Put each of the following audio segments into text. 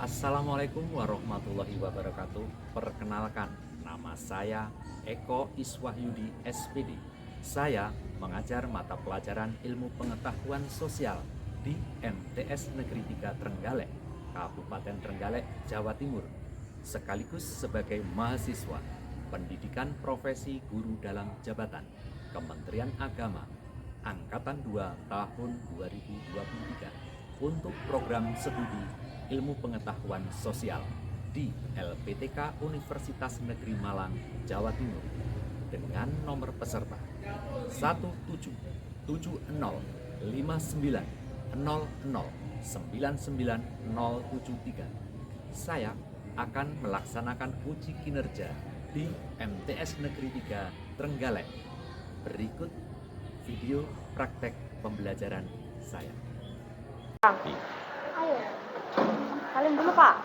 Assalamualaikum warahmatullahi wabarakatuh. Perkenalkan, nama saya Eko Iswahyudi SPD. Saya mengajar mata pelajaran Ilmu Pengetahuan Sosial di MTS Negeri 3 Trenggalek, Kabupaten Trenggalek, Jawa Timur, sekaligus sebagai mahasiswa Pendidikan Profesi Guru dalam Jabatan Kementerian Agama Angkatan 2 tahun 2023 untuk program studi Ilmu Pengetahuan Sosial di LPTK Universitas Negeri Malang, Jawa Timur dengan nomor peserta 1770590099073. Saya akan melaksanakan uji kinerja di MTS Negeri 3 Trenggalek. Berikut video praktek pembelajaran saya. Ayo, salim dulu Pak.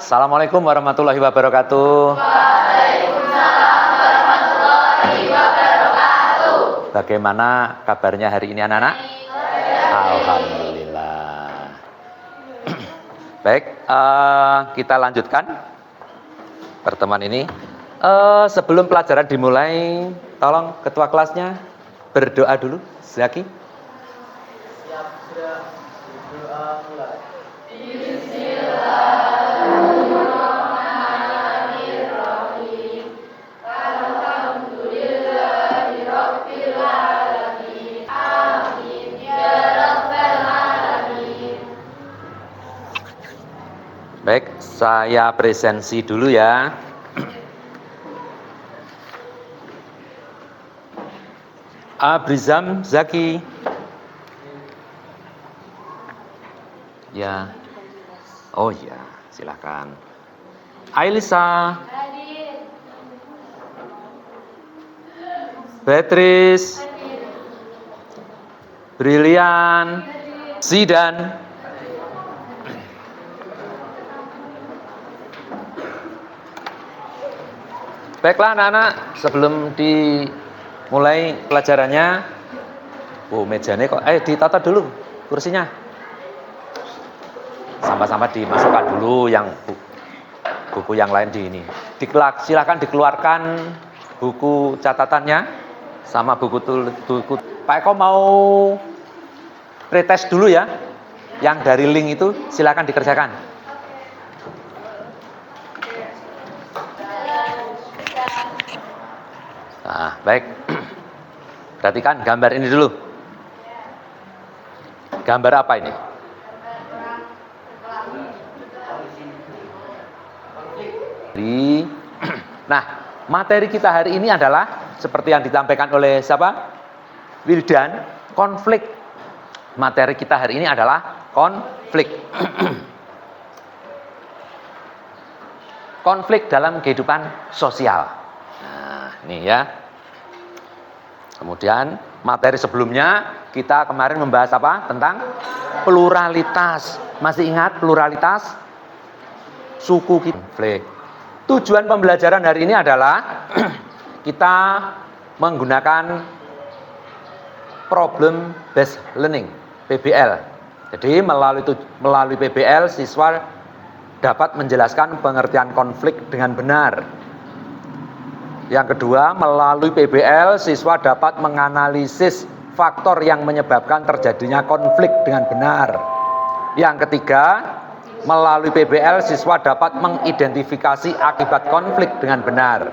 Assalamualaikum warahmatullahi wabarakatuh. Waalaikumsalam warahmatullahi wabarakatuh. Bagaimana kabarnya hari ini anak-anak? Alhamdulillah. Baik, kita lanjutkan pertemuan ini. Sebelum pelajaran dimulai, tolong ketua kelasnya berdoa dulu. Zaki. Siap, sudah berdoa mulai. Baik, saya presensi dulu ya. Abrizam Zaki. Ya. Oh ya, silakan. Ailisa. Beatrice. Brilian. Zidan. Baiklah anak-anak, sebelum dimulai pelajarannya, mejanya kok, ditata dulu kursinya. Sampah-sampah dimasukkan dulu, yang buku yang lain di ini. Silakan dikeluarkan buku catatannya sama buku. Pak Eko mau pretest dulu ya, yang dari link itu silakan dikerjakan. Nah, baik. Perhatikan gambar ini dulu. Gambar apa ini? Nah, materi kita hari ini adalah seperti yang disampaikan oleh siapa? Wildan, konflik. Materi kita hari ini adalah konflik. Konflik dalam kehidupan sosial. Nah, ini ya. Kemudian materi sebelumnya kita kemarin membahas apa? Tentang pluralitas. Masih ingat pluralitas? Suku konflik. Tujuan pembelajaran hari ini adalah kita menggunakan problem based learning, PBL. Jadi melalui PBL siswa dapat menjelaskan pengertian konflik dengan benar. Yang kedua, melalui PBL siswa dapat menganalisis faktor yang menyebabkan terjadinya konflik dengan benar. Yang ketiga, melalui PBL siswa dapat mengidentifikasi akibat konflik dengan benar.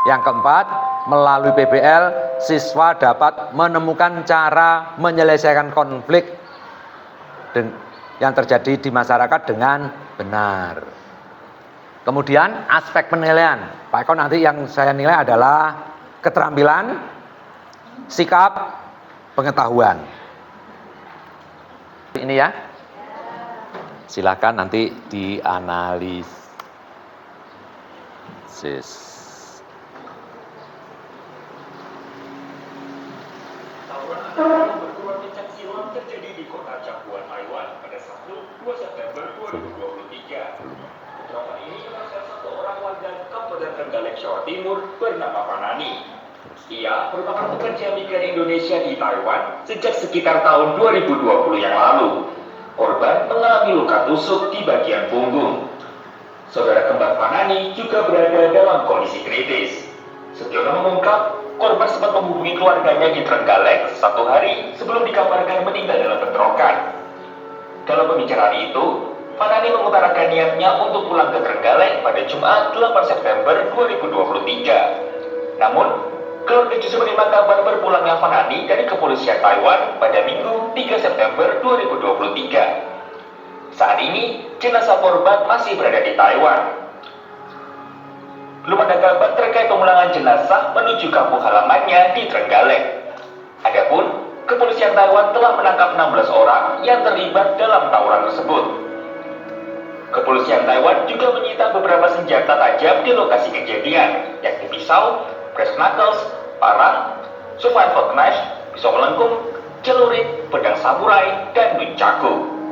Yang keempat, melalui PBL siswa dapat menemukan cara menyelesaikan konflik. yang terjadi di masyarakat dengan benar. Kemudian aspek penilaian, Pak Eko nanti yang saya nilai adalah keterampilan, sikap, pengetahuan. Ini ya, silakan nanti dianalisis. Terjadi di kota Capuan, Taiwan pada Sabtu 2 September 2023. Putra ini adalah salah satu orang warga Kabupaten Trenggalek, Jawa Timur bernama Fanani. Ia merupakan pekerja migran Indonesia di Taiwan sejak sekitar tahun 2020 yang lalu. Korban mengalami luka tusuk di bagian punggung. Saudara kembar Fanani juga berada dalam kondisi kritis. Setiono mengungkap, korban sempat menghubungi keluarganya di Trenggalek 1 hari sebelum dikabarkan meninggal dalam bentrokan. Dalam pembicaraan itu, Fanani mengutarakan niatnya untuk pulang ke Trenggalek pada Jumat 8 September 2023. Namun, keluarga justru menerima kabar berpulangnya Fanani dari kepolisian Taiwan pada Minggu 3 September 2023. Saat ini, jenazah korban masih berada di Taiwan. Belum ada kabar terkait pemulangan jenazah menuju kampung halamannya di Trenggalek. Adapun, kepolisian Taiwan telah menangkap 16 orang yang terlibat dalam tawuran tersebut. Kepolisian Taiwan juga menyita beberapa senjata tajam di lokasi kejadian, yakni pisau, brass knuckles, parang, survival knife, pisau melengkung, celurit, pedang samurai, dan nunchaku.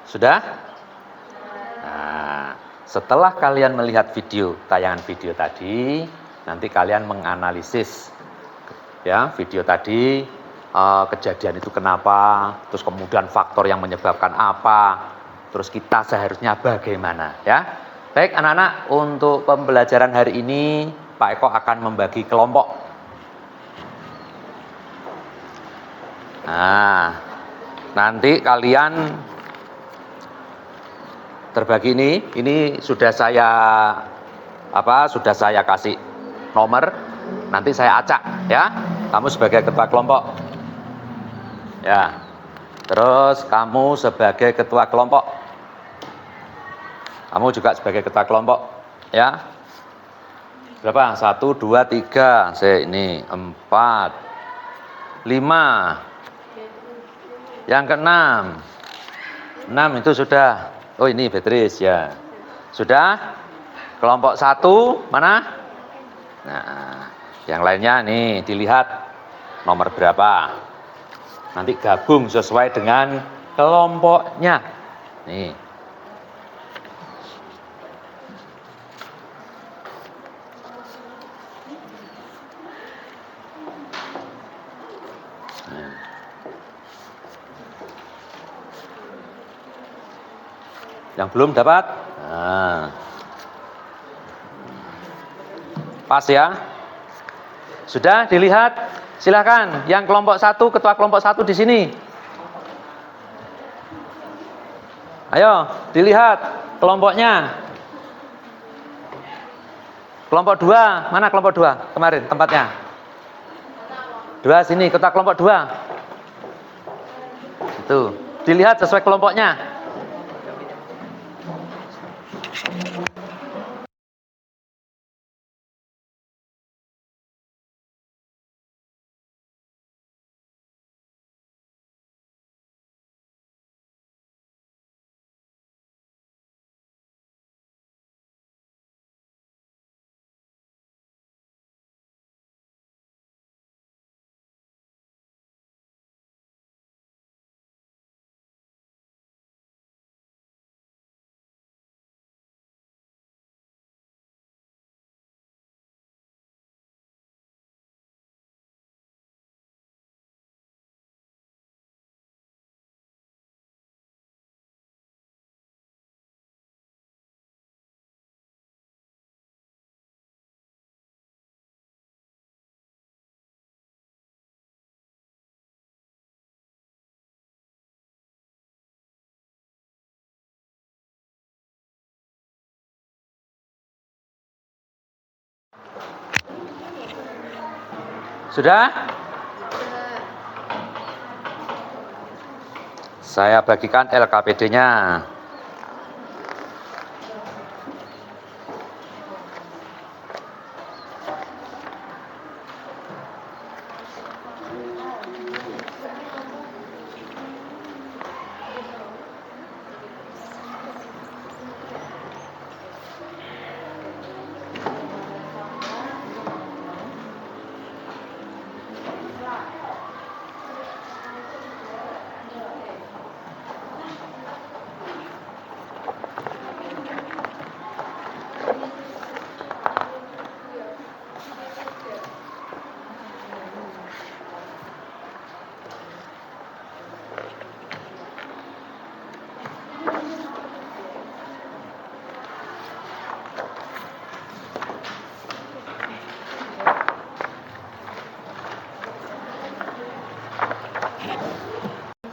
Sudah? Nah, setelah kalian melihat tayangan video tadi, nanti kalian menganalisis ya video tadi, kejadian itu kenapa, terus kemudian faktor yang menyebabkan apa, terus kita seharusnya bagaimana ya. Baik anak-anak, untuk pembelajaran hari ini Pak Eko akan membagi kelompok. Nah, nanti kalian terbagi ini sudah saya kasih nomor, nanti saya acak ya. Kamu sebagai ketua kelompok. Ya. Terus kamu sebagai ketua kelompok. Kamu juga sebagai ketua kelompok, ya. Berapa? 1 2 3. Ini 4 5. Yang ke-6. 6 itu sudah. Oh ini Beatrice ya. Sudah? Kelompok 1 mana? Nah, yang lainnya nih dilihat nomor berapa. Nanti gabung sesuai dengan kelompoknya. Nih. Yang belum dapat? Nah. Pas ya? Sudah dilihat? Silakan. Yang kelompok 1, ketua kelompok 1 di sini. Ayo, dilihat kelompoknya. Kelompok 2, mana kelompok 2 kemarin tempatnya? 2 sini, ketua kelompok 2. Itu, dilihat sesuai kelompoknya. Sudah? Saya bagikan LKPD-nya.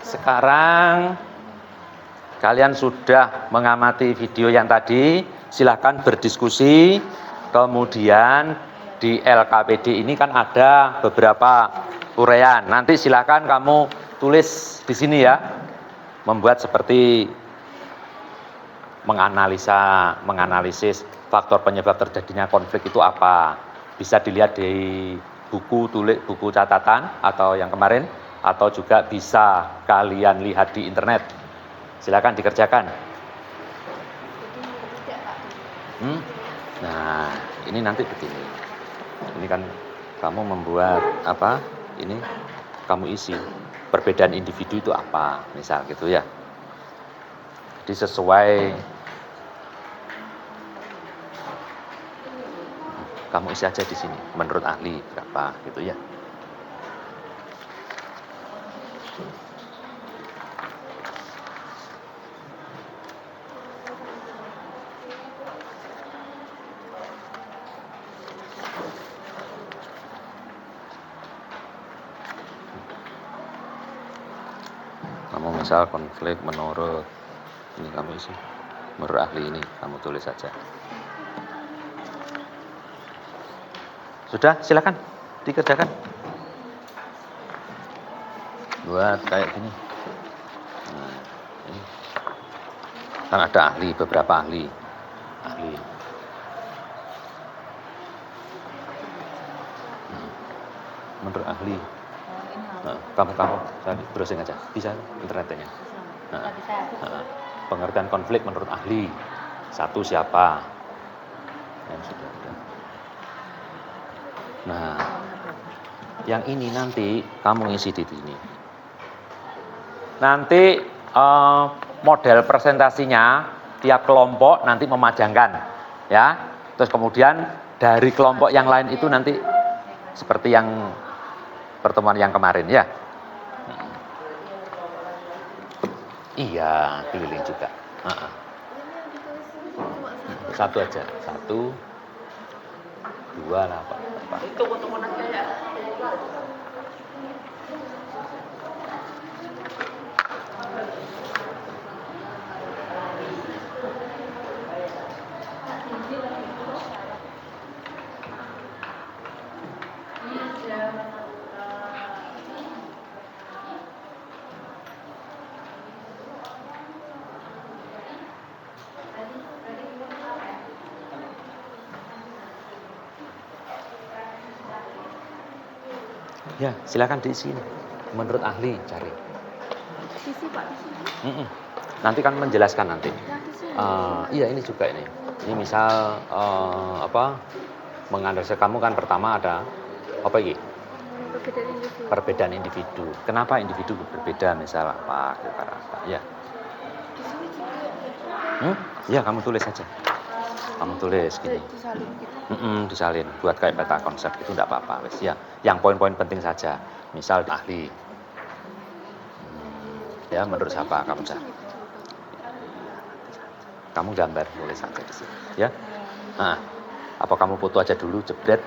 Sekarang kalian sudah mengamati video yang tadi, silahkan berdiskusi. Kemudian di LKPD ini kan ada beberapa uraian. Nanti silahkan kamu tulis di sini ya, membuat seperti menganalisis faktor penyebab terjadinya konflik itu apa. Bisa dilihat di buku catatan atau yang kemarin, atau juga bisa kalian lihat di internet. Silakan dikerjakan. Nah, ini nanti begini. Ini kan kamu membuat apa? Ini kamu isi. Perbedaan individu itu apa? Misal gitu ya. Jadi sesuai kamu isi aja di sini. Menurut ahli berapa gitu ya. Kamu misal konflik menurut ini kamu isi, menurut ahli ini kamu tulis saja. Sudah, silakan dikerjakan. Buat kayak gini. Nah, ini. Kan ada ahli, beberapa ahli. Menurut ahli. Nah, kamu browsing aja, bisa internetnya. Nah, pengertian konflik menurut ahli. Satu siapa? Yang sudah. Nah, yang ini nanti kamu ngisi di sini. Nanti model presentasinya tiap kelompok nanti memajangkan, ya. Terus kemudian dari kelompok yang lain itu nanti seperti yang pertemuan yang kemarin ya. Iya, keliling juga. Satu aja, 1, 2 lah Pak. Tunggu nanti ya. Ya, silakan diisi. Menurut ahli cari. Isi Pak di sini. Nanti kan menjelaskan nanti. Yang di sini. Iya ini juga ini. Ini misal menganalisis kamu kan pertama ada apa ini? Perbedaan individu. Perbedaan individu. Kenapa individu berbeda? Misal apa? Ya. Di sini juga. Ya kamu tulis saja. Kamu tulis gini. Disalin gitu. Disalin. Buat kayak peta konsep itu enggak apa-apa. Wes ya. Yang poin-poin penting saja. Misal ahli. Ya menurut siapa kamu cari? Kamu gambar tulis saja di sini. Ya. Nah, apa kamu foto aja dulu jebret.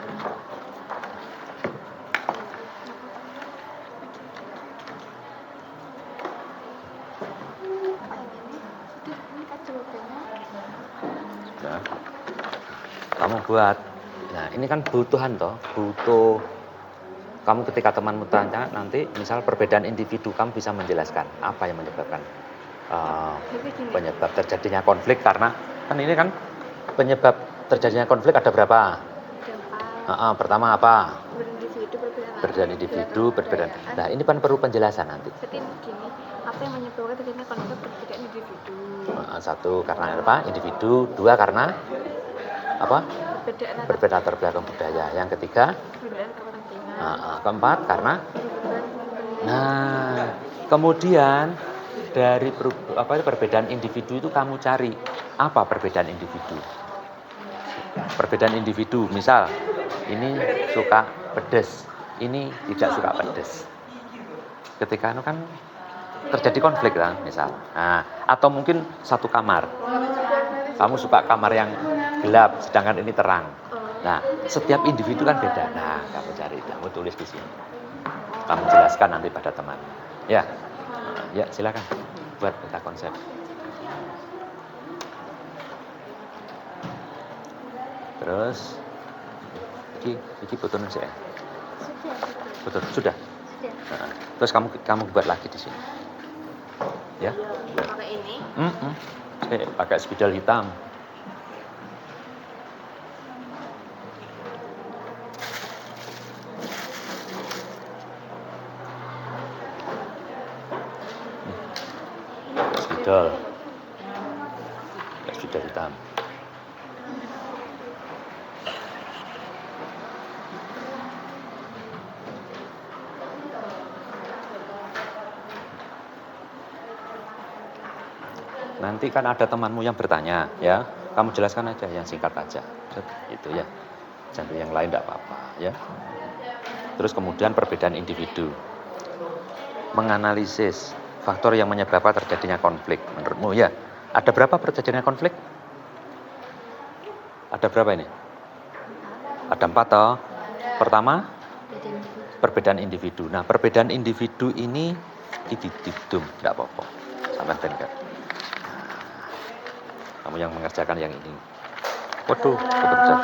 Sudah. Kamu buat. Nah, ini kan butuhan toh, butuh kamu ketika temanmu tanya nanti, misal perbedaan individu, kamu bisa menjelaskan apa yang menyebabkan penyebab terjadinya konflik, karena kan ini kan penyebab terjadinya konflik ada berapa? Pertama apa? Perbedaan individu, perbedaan. Nah, ini kan perlu penjelasan nanti. Seperti gini, apa yang menyebabkan terjadinya konflik perbedaan individu? Satu karena apa? Individu. Dua karena apa? Berbeda latar belakang budaya. Yang ketiga? Perbedaan kepentingan. Keempat karena? Nah, kemudian dari perbedaan individu itu kamu cari apa perbedaan individu? Perbedaan individu, misal ini suka pedas, ini tidak suka pedas. Ketika itu kan terjadi konflik kan, misal. Nah, atau mungkin satu kamar. Kamu suka kamar yang gelap, sedangkan ini terang. Nah, setiap individu kan beda. Nah, kamu cari, kamu tulis di sini. Kamu jelaskan nanti pada teman. Ya, ya silakan buat peta konsep. Terus, ini betul sih ya? Betul, sudah. Nah, terus kamu buat lagi di sini, ya? Pakai ini? Pakai spidol hitam. Spidol hitam. Nanti kan ada temanmu yang bertanya, ya, kamu jelaskan aja yang singkat aja, itu ya, jangan yang lain tidak apa-apa, ya. Terus kemudian perbedaan individu, menganalisis faktor yang menyebabkan terjadinya konflik. Menurutmu ya, ada berapa terjadinya konflik? Ada berapa ini? Ada 4 toh. Pertama, perbedaan individu. Nah, perbedaan individu ini didum, tidak apa-apa, sampai tengok. Kamu yang mengerjakan yang ini. Waduh, kebencet.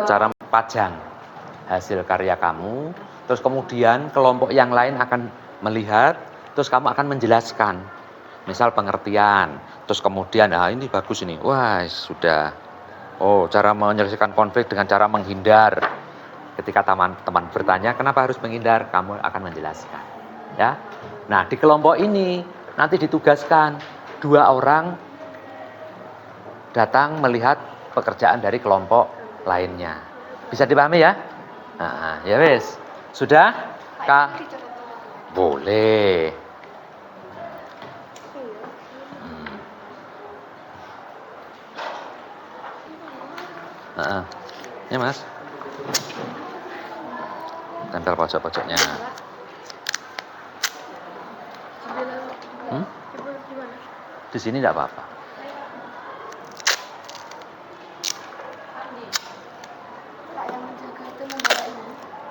Cara pajang hasil karya kamu, terus kemudian kelompok yang lain akan melihat, terus kamu akan menjelaskan. Misal pengertian, terus kemudian, ini bagus ini. Wah, sudah. Oh, cara menyelesaikan konflik dengan cara menghindar. Ketika teman bertanya, kenapa harus menghindar? Kamu akan menjelaskan. Ya. Nah, di kelompok ini nanti ditugaskan 2 orang datang melihat pekerjaan dari kelompok lainnya. Bisa dipahami ya? Nah, ya wes. Sudah? Kak? Boleh. Ya mas. Tempel pojok-pojoknya. Di sini tidak apa-apa.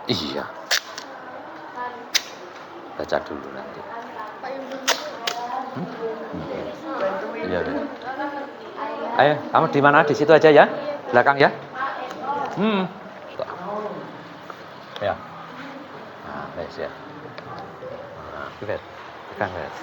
Iya. Baca dulu nanti. Iya. Ayo, kamu di mana? Di situ aja ya. Belakang ya. Ya. Nah, wes ya. Nah, kita tekan wes.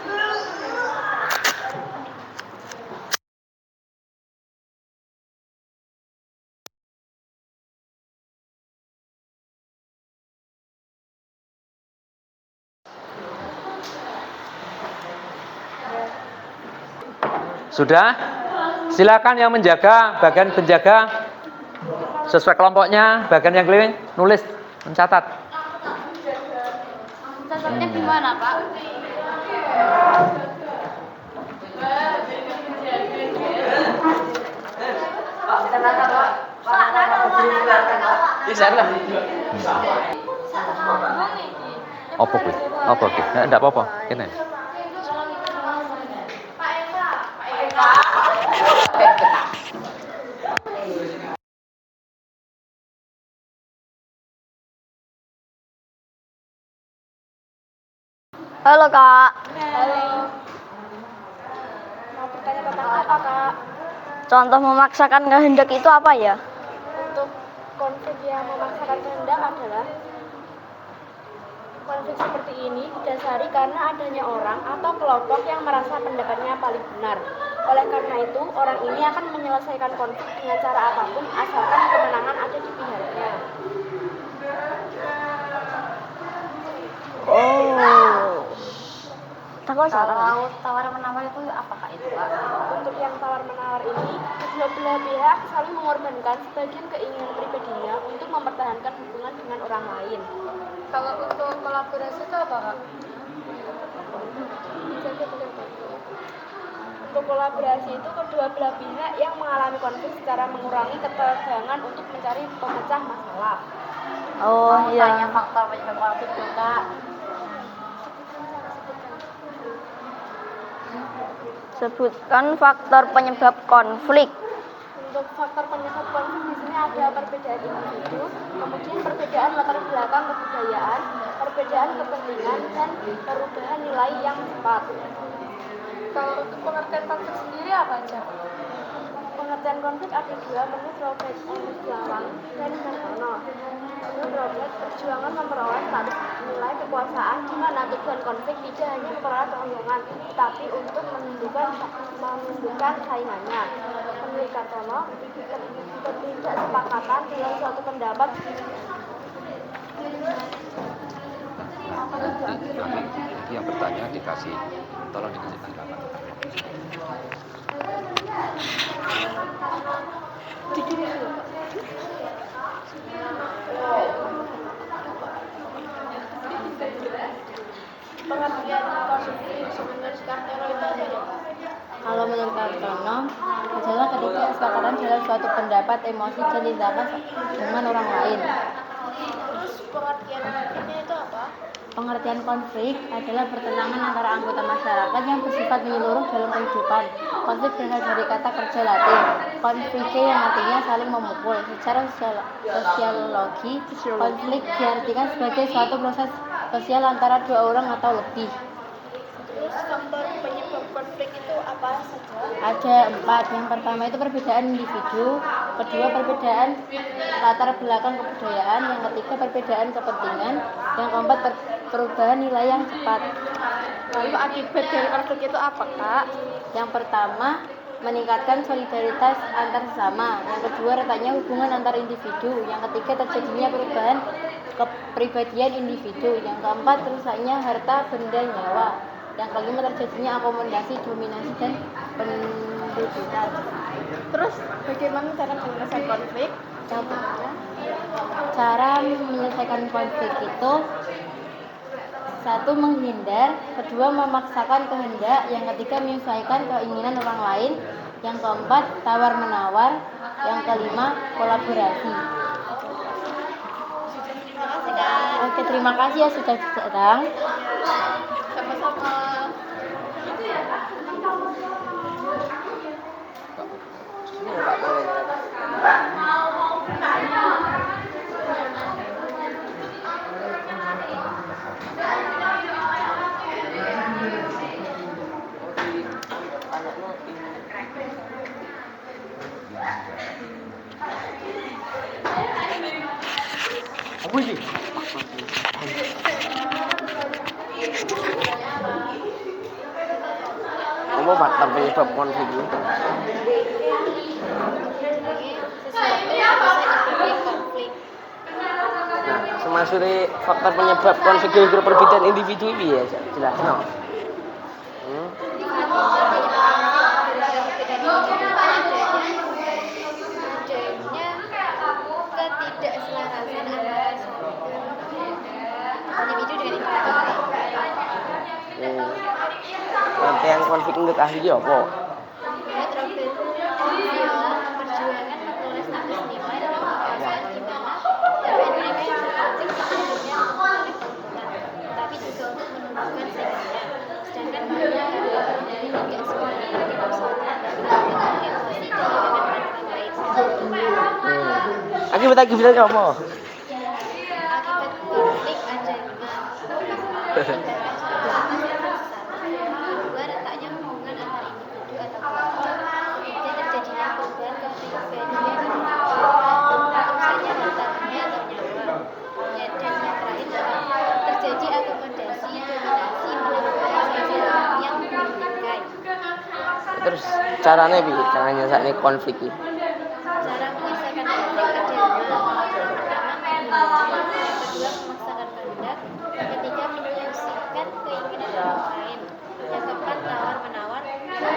Sudah? Silakan yang menjaga, bagian penjaga sesuai kelompoknya, bagian yang keliling nulis, mencatat. Mencatatnya di mana, Pak? Apa kuwi? Apa kuwi? Ndak apa-apa, kene. Halo, Kak. Halo. Mau bertanya tentang apa, Kak? Contoh memaksakan kehendak itu apa ya? Untuk konflik yang memaksakan kehendak adalah Konflik seperti ini didasari karena adanya orang atau kelompok yang merasa pendapatnya paling benar. Oleh karena itu, orang ini akan menyelesaikan konflik dengan cara apapun asalkan kemenangan ada di pihaknya. Oh. Takut Kalau tawar-menawar itu apakah itu, Pak? Untuk yang tawar-menawar ini, kedua belah pihak saling mengorbankan sebagian keinginan pribadinya untuk mempertahankan hubungan dengan orang lain. Kalau untuk kolaborasi itu apa, Kak? Untuk kolaborasi itu kedua belah pihak yang mengalami konflik secara mengurangi ketegangan untuk mencari pemecah masalah. Oh Tanya iya. faktor penyebab konflik itu, Kak. Sebutkan faktor penyebab konflik. Untuk faktor penyebab konflik di sini ada perbedaan individu, kemudian perbedaan latar belakang kebudayaan, perbedaan kepentingan, dan perubahan nilai yang cepat. Kalau untuk pengertian konflik sendiri apa aja? Pengertian konflik ada dua menurut Robert M. Lawang dan Hartono. Menurut Robert, perjuangan memperoleh status nilai kekuasaan di mana tujuan konflik tidak hanya memperoleh keuntungan, tetapi untuk menundukkan saingannya. Menurut Hartono, ketidaksepakatan dalam suatu pendapat Nanti yang bertanya dikasih, tolong dikasih tanggapan. pengertian konflik menurut Kartono itu apa ya? Kalau menurut Kartono, adalah ketidaksepakatan dalam suatu pendapat, emosi, dan tindakan dengan orang lain. Terus pengertian ini itu apa? Pengertian konflik adalah pertentangan antara anggota masyarakat yang bersifat menyeluruh dalam kehidupan. Konflik berasal dari kata kerja Latin conflige yang artinya saling memukul. Secara sosiologi, konflik diartikan sebagai suatu proses sosial antara dua orang atau lebih. Terus faktor penyebab konflik itu apa saja? Ada 4. Yang pertama itu perbedaan individu, kedua perbedaan latar belakang kebudayaan, yang ketiga perbedaan kepentingan, yang keempat perubahan nilai yang cepat. Lalu akibat dari konflik itu apa, Kak? Yang pertama meningkatkan solidaritas antar sesama, yang kedua retaknya hubungan antar individu, yang ketiga terjadinya perubahan kepribadian individu, yang keempat rusaknya harta benda nyawa, yang kelima terjadinya akomodasi dominasi dan pendudukan. Terus bagaimana cara menyelesaikan konflik? Cara menyelesaikan konflik itu: 1. Menghindar, kedua memaksakan kehendak, yang ketiga menyesuaikan keinginan orang lain, yang keempat tawar menawar, yang kelima kolaborasi. Terima kasih, Kak. Oke, terima kasih ya sudah datang. Sama-sama. Apa faktor penyebab konflik itu? Sesuatu yang bisa menyebabkan konflik. Nah, semasuk faktor penyebab konflik itu perbedaan individu ini ya, jelas no. Ketidakselarasan antara individu dengan individu. Pengertian konflik menurut ahli apa? Menurut Robert Villa, perjuangan memperoleh status nilai dan kekuasaan di mana dapat mereka yang berkonflik sebenarnya memperoleh keuntungan, tetapi juga untuk menundukkan saingannya. Sedangkan banyak dari tidak semuanya yang dimaksudkan dengan emosi dan tindakan antara lain. Akibat apa? Akibat konflik adanya kedua retaknya hubungan antar individu atau kelompok, kemudian terjadinya perubahan kepribadian individu, rusaknya harta benda atau nyawa, dan yang terakhir terjadi Terus caranya bi, caranya saat ini konflik ini. Cara menyelesaikan konflik ada dua. Pertama, yang kedua memaksakan kehendak, yang ketiga menyelesaikan keinginan orang lain, yang keempat tawar menawar, yang kelima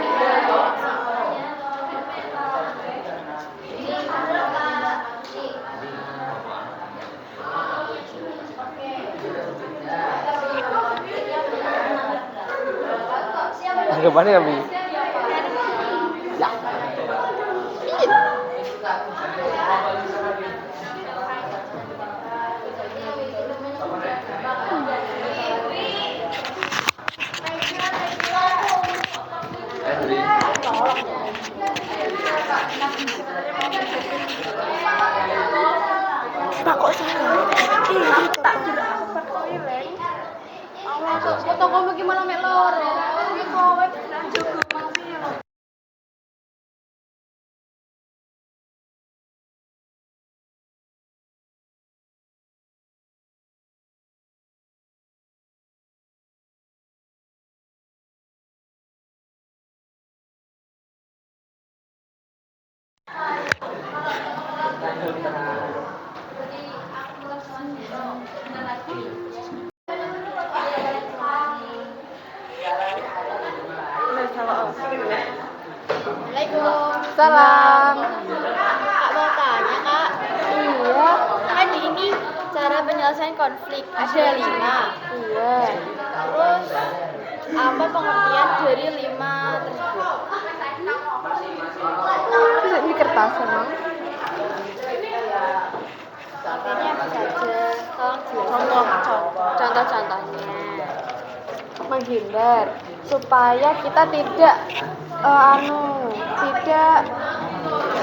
Anggapannya ya bi. Ya. Pak kok salah? Tak kira aku berkoilen. Kok toko gimana mek loro? Iki kowe njogo maksudnya lho. Assalamualaikum. Salam. Kak mau tanya kak. Iya. Kan ini cara penyelesaian konflik ada 5. Iya. Terus apa pengertian dari 5 tersebut? Bisa di kertas emang. Artinya apa saja? Tolong jelaskan. Contoh-contohnya menghindar supaya kita tidak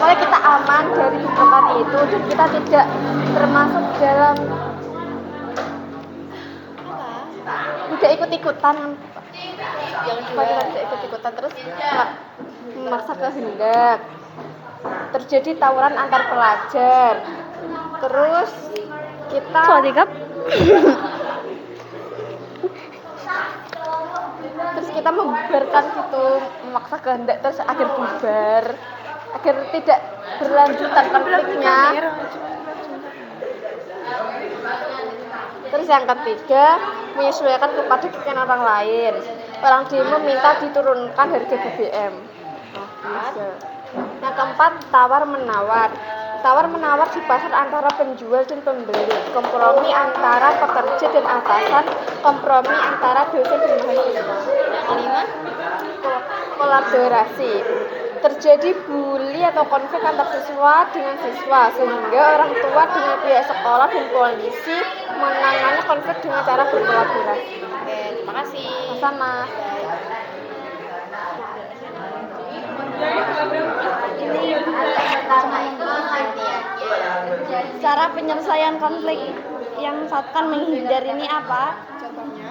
supaya kita aman dari bentrokan itu dan kita tidak termasuk dalam tidak ikut-ikutan Yang supaya kita dua. tidak ikut-ikutan terus memaksa kehendak terjadi tawuran antar pelajar terus kita terus kita membubarkan gitu memaksa kehendak terus agar bubar agar tidak berlanjutan konfliknya. Terus yang ketiga menyesuaikan kepada keinginan orang lain. Orang demo minta diturunkan harga BBM. Yang keempat tawar menawar. Tawar menawar di pasar antara penjual dan pembeli, kompromi antara pekerja dan atasan, kompromi antara dosen dan mahasiswa. Yang kelima, Kolaborasi. Terjadi bully atau konflik antar siswa dengan siswa sehingga orang tua dengan pihak sekolah dan polisi menangani konflik dengan cara berkolaborasi. oke, terima kasih. Sama. Pertama itu pengertiannya. Cara penyelesaian konflik yang misalkan menghindar ini apa?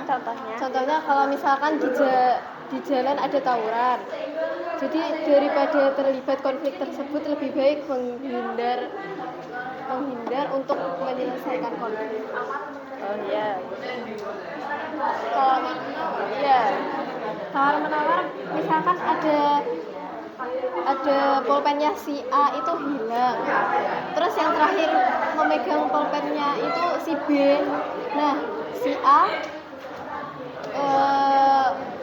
Contohnya. Contohnya kalau misalkan di jalan ada tawuran. Jadi daripada terlibat konflik tersebut lebih baik menghindar untuk menyelesaikan konflik. Oh iya. Kalau ya tawar menawar misalkan ada pulpennya si A itu hilang. Terus yang terakhir memegang pulpennya itu si B. Nah, si A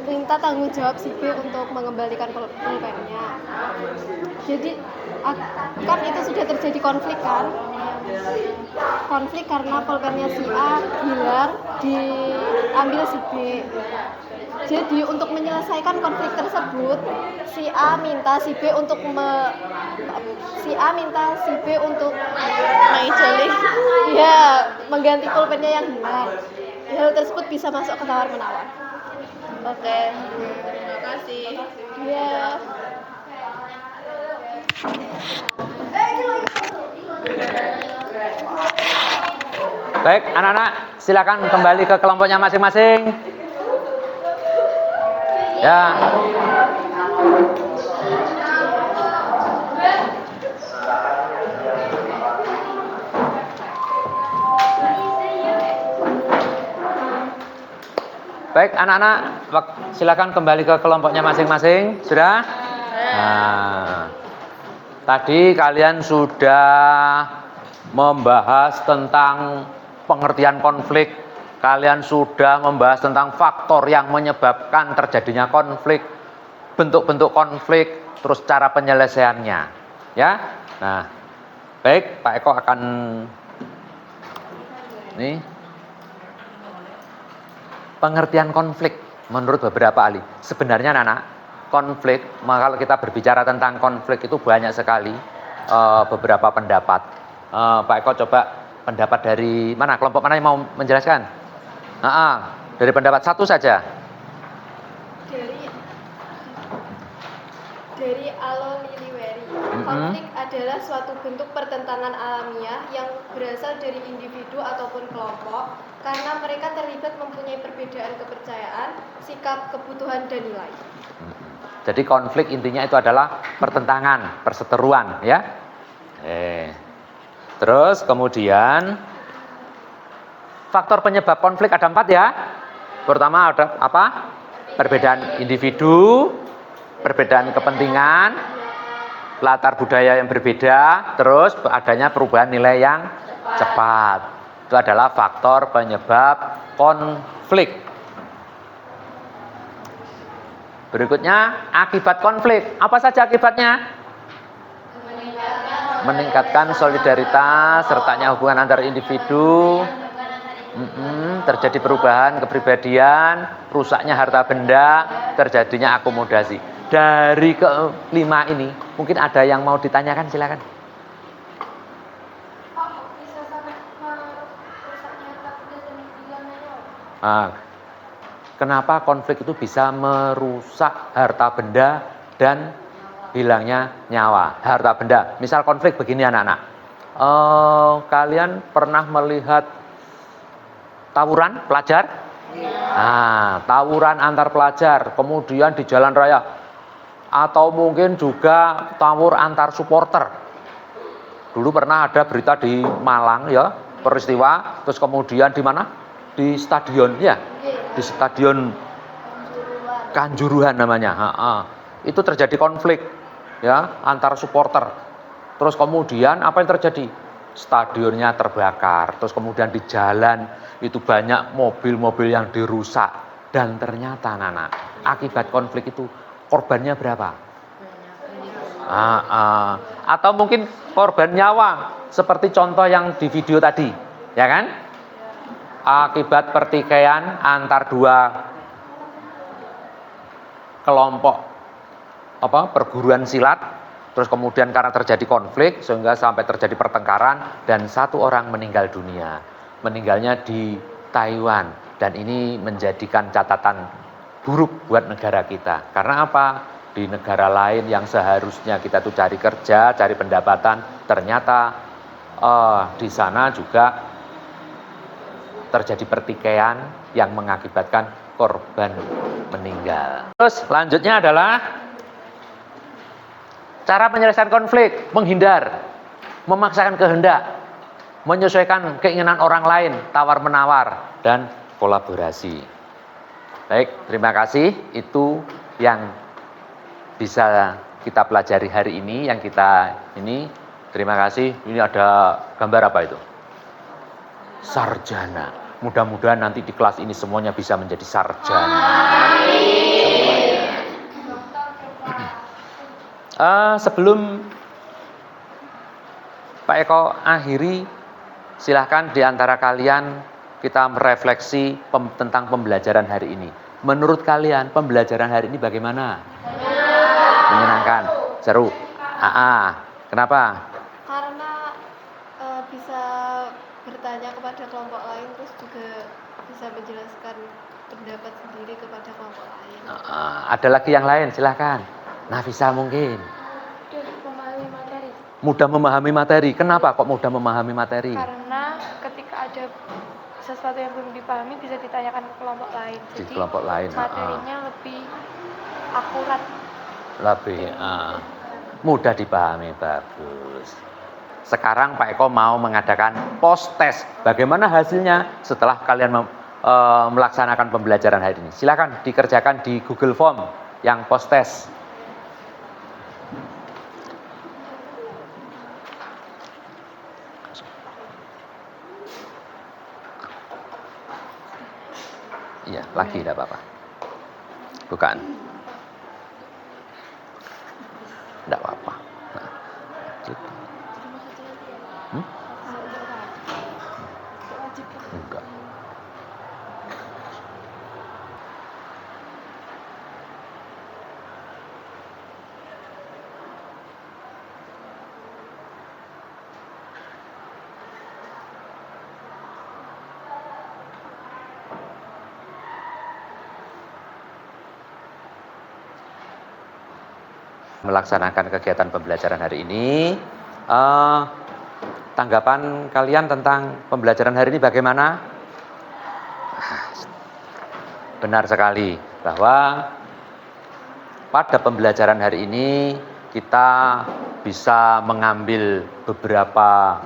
minta tanggung jawab si B untuk mengembalikan pulpennya. Jadi kan itu sudah terjadi konflik kan? Konflik karena pulpennya si A hilang diambil si B. Jadi untuk menyelesaikan konflik tersebut, si A minta si B untuk mengganti pulpennya yang hilang. Hal tersebut bisa masuk ke tawar menawar. Oke. Terima kasih. Ya. Baik, anak-anak, silakan kembali ke kelompoknya masing-masing. Ya. Baik, anak-anak, silakan kembali ke kelompoknya masing-masing. Sudah? Nah, tadi kalian sudah membahas tentang pengertian konflik. Kalian sudah membahas tentang faktor yang menyebabkan terjadinya konflik, bentuk-bentuk konflik, terus cara penyelesaiannya. Ya. Nah, baik, Pak Eko akan nih pengertian konflik menurut beberapa ahli. Sebenarnya anak konflik, maka kalau kita berbicara tentang konflik itu banyak sekali beberapa pendapat. Pak Eko coba pendapat dari mana? Kelompok mana yang mau menjelaskan? Dari pendapat satu saja. Dari Alo Liliweri, konflik adalah suatu bentuk pertentangan alamiah yang berasal dari individu ataupun kelompok karena mereka terlibat mempunyai perbedaan kepercayaan, sikap, kebutuhan, dan nilai. Jadi konflik intinya itu adalah pertentangan, perseteruan, ya. Terus kemudian faktor penyebab konflik ada 4 ya. Pertama ada apa? Perbedaan individu, perbedaan kepentingan, latar budaya yang berbeda, terus adanya perubahan nilai yang cepat. Itu adalah faktor penyebab konflik. Berikutnya akibat konflik. Apa saja akibatnya? Meningkatkan solidaritas, sertanya hubungan antar individu, terjadi perubahan kepribadian, rusaknya harta benda, terjadinya akomodasi. Dari kelima ini, mungkin ada yang mau ditanyakan, silakan. Bisa sampai merusaknya harta benda dan hilangnya nyawa? Kenapa konflik itu bisa merusak harta benda dan hilangnya nyawa? Harta benda, misal konflik begini anak-anak. Kalian pernah melihat tawuran pelajar? Tawuran antar pelajar, kemudian di jalan raya, atau mungkin juga tawur antar supporter. Dulu pernah ada berita di Malang ya, peristiwa, terus kemudian di mana? Di stadion ya, di stadion Kanjuruhan namanya. Itu terjadi konflik ya antar supporter. Terus kemudian apa yang terjadi? Stadionnya terbakar. Terus kemudian di jalan itu banyak mobil-mobil yang dirusak, dan ternyata anak akibat konflik itu korbannya berapa? Atau mungkin korban nyawa seperti contoh yang di video tadi, ya kan? Akibat pertikaian antar dua kelompok perguruan silat, terus kemudian karena terjadi konflik sehingga sampai terjadi pertengkaran dan 1 orang meninggal dunia. Meninggalnya di Taiwan, dan ini menjadikan catatan buruk buat negara kita. Karena apa? Di negara lain yang seharusnya kita tuh cari kerja, cari pendapatan, ternyata di sana juga terjadi pertikaian yang mengakibatkan korban meninggal. Terus selanjutnya adalah cara penyelesaian konflik, menghindar, memaksakan kehendak, menyesuaikan keinginan orang lain, tawar-menawar, dan kolaborasi. Baik, terima kasih. Itu yang bisa kita pelajari hari ini, yang kita ini. Terima kasih. Ini ada gambar apa itu? Sarjana. Mudah-mudahan nanti di kelas ini semuanya bisa menjadi sarjana. Sebelum Pak Eko akhiri, silahkan di antara kalian kita merefleksi tentang pembelajaran hari ini. Menurut kalian pembelajaran hari ini bagaimana? Menyenangkan, seru. Kenapa? Karena bisa bertanya kepada kelompok lain, terus juga bisa menjelaskan pendapat sendiri kepada kelompok lain. Ada lagi yang lain, silahkan. Nafisa mungkin. Memahami materi. Mudah memahami materi. Kenapa kok mudah memahami materi? Karena ketika ada sesuatu yang belum dipahami bisa ditanyakan ke kelompok lain. Di kelompok lain. Materinya lebih akurat. Lebih mudah dipahami, bagus. Sekarang Pak Eko mau mengadakan post test. Bagaimana hasilnya setelah kalian melaksanakan pembelajaran hari ini? Silakan dikerjakan di Google Form yang post test. Iya, lagi tidak apa-apa. Bukan. Tidak apa-apa. Nah, gitu. Enggak. Melaksanakan kegiatan pembelajaran hari ini, tanggapan kalian tentang pembelajaran hari ini bagaimana? Benar sekali bahwa pada pembelajaran hari ini kita bisa mengambil beberapa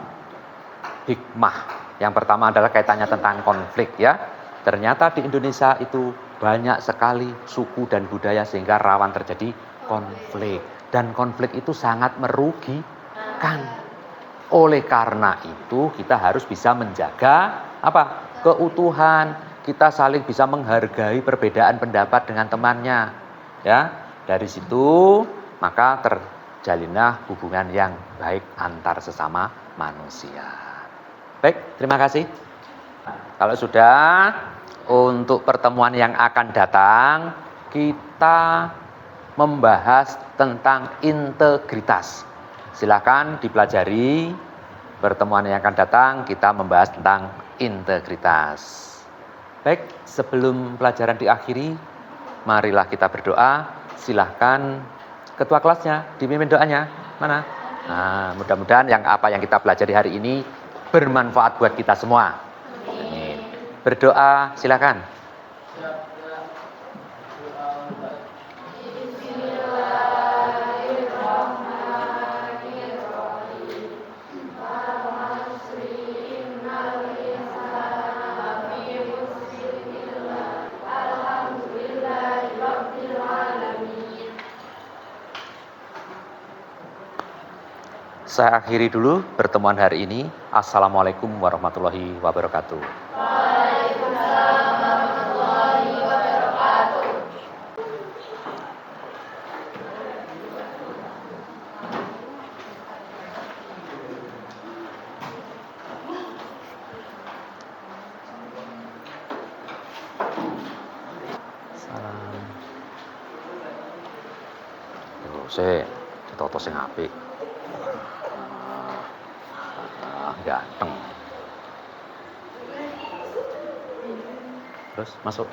hikmah. Yang pertama adalah kaitannya tentang konflik ya. Ternyata di Indonesia itu banyak sekali suku dan budaya sehingga rawan terjadi konflik. Dan konflik itu sangat merugikan. Oleh karena itu kita harus bisa menjaga apa? Keutuhan. Kita saling bisa menghargai perbedaan pendapat dengan temannya. Ya, dari situ maka terjalinlah hubungan yang baik antar sesama manusia. Baik, terima kasih. Kalau sudah, untuk pertemuan yang akan datang kita membahas tentang integritas. Silakan dipelajari. Pertemuan yang akan datang kita membahas tentang integritas. Baik, sebelum pelajaran diakhiri, marilah kita berdoa. Silahkan ketua kelasnya dipimpin doanya. Mana? Nah, mudah-mudahan apa yang kita pelajari hari ini bermanfaat buat kita semua. Amin. Berdoa, silakan. Saya akhiri dulu pertemuan hari ini. Assalamualaikum warahmatullahi wabarakatuh. Waalaikumsalam warahmatullahi wabarakatuh. Salam. Saya ditoto sing apik. Ganteng. Terus masuk.